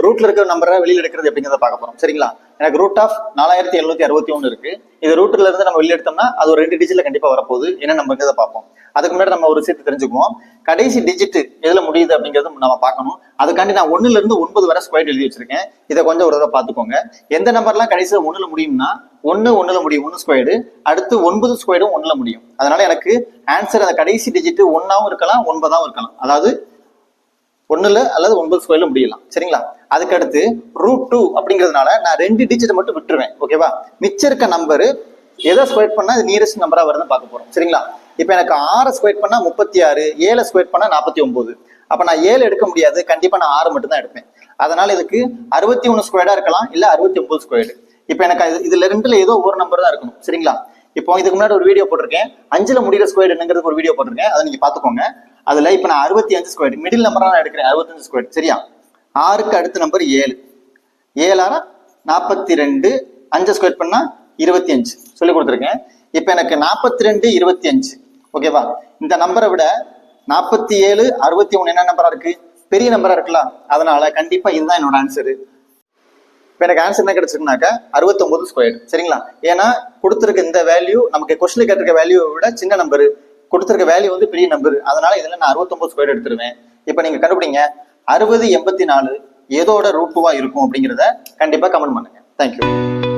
ரூட்ல இருக்கிற நம்பரை வெளியில எடுக்கிறது எப்படிங்கிறத பார்க்க போறோம். சரிங்களா? எனக்கு ரூட் ஆஃப் 4761 இருக்கு. இது ரூட்ல இருந்து நம்ம வெளியே எடுத்தோம்னா அது ஒரு 2 டிஜிட்ல கண்டிப்பா வரப்போகுது. என்ன நம்பருங்கிறத பார்ப்போம். அதுக்கு முன்னாடி நம்ம ஒரு விஷயத்தை தெரிஞ்சுக்குவோம். கடைசி டிஜிட் எதுல முடியுது அப்படிங்கிறது நம்ம பார்க்கணும். அதுக்காண்டி நான் 1ல இருந்து 9 வரை ஸ்கொயர் எழுதி வச்சிருக்கேன். இதை கொஞ்சம் ஒரு தடவை பார்த்துக்கோங்க. எந்த நம்பர்லாம் கடைசியில 1ல முடியும்னா 1ல முடியும், 1 ஸ்கொயர்டு. அடுத்து 9 ஸ்கொயர்டும் 1ல முடியும். அதனால எனக்கு ஆன்சர் அந்த கடைசி டிஜிட் 1ஆவும் இருக்கலாம், 9ஆவும் இருக்கலாம். அதாவது 1ல அல்லது 9 ஸ்கொயர்ல முடியலாம். சரிங்களா? அதுக்கு அடுத்து √2 அப்படிங்கிறதுனால நான் 2 டிஜிட் மட்டும் விட்டுருவேன். ஓகேவா? மிச்சம் இருக்க நம்பர் எதை ஸ்கொயர் பண்ணா அது நியரஸ்ட் நம்பரா வருதுன்னு பார்க்க போறோம். சரிங்களா? இப்ப எனக்கு 6 ஸ்கொயர் பண்ணா 36, 7 ஸ்கொயர் பண்ணா 49. அப்ப நான் 7 எடுக்க முடியாது, கண்டிப்பா நான் 6 மட்டும் தான் எடுப்பேன். அதனால இதுக்கு 61 ஸ்கொயர்டா இருக்கலாம், இல்ல 69 ஸ்கொயர்டு. இப்ப எனக்கு இதுல ரெண்டுல ஏதோ ஒரு நம்பர் தான் இருக்கணும். சரிங்களா? இப்போ இதுக்கு முன்னாடி ஒரு வீடியோ போட்டிருக்கேன், 5ல முடிகிற ஸ்கொயர் என்னங்கிறது ஒரு வீடியோ போட்டிருக்கேன், அதை நீங்க பாத்துக்கோங்க. அதுல இப்ப நான் 65 ஸ்கொயர் மிடில் நம்பரா நான் எடுக்கிறேன், 65 ஸ்கொயர். சரியா? 6க்கு அடுத்த நம்பர் 7, 7 42, 5 ஸ்கொயர் பண்ணா 25 சொல்லி கொடுத்துருக்கேன். இப்ப எனக்கு 42, 25. ஓகேவா? இந்த நம்பரை விட 47, 61 என்ன நம்பரா இருக்கு? பெரிய நம்பரா இருக்கலாம். அதனால கண்டிப்பா இதுதான் என்னோட ஆன்சரு. இப்போ எனக்கு ஆன்சர் என்ன கிடைச்சிருக்குனாக்கா 69 ஸ்கொயர். சரிங்களா? ஏன்னா கொடுத்துருக்க இந்த வேல்யூ நமக்கு கொஸ்டின்ல கேட்டிருக்க வேல்யூவை விட சின்ன நம்பர், கொடுத்துருக்க வேல்யூ வந்து பெரிய நம்பர். அதனால இதுல நான் 69 ஸ்கொயர் எடுத்துருவேன். இப்போ நீங்க கண்டுபிடிங்க 60, 84 ஏதோட √2 இருக்கும் அப்படிங்கிறத கண்டிப்பா கமெண்ட் பண்ணுங்க. தேங்க்யூ.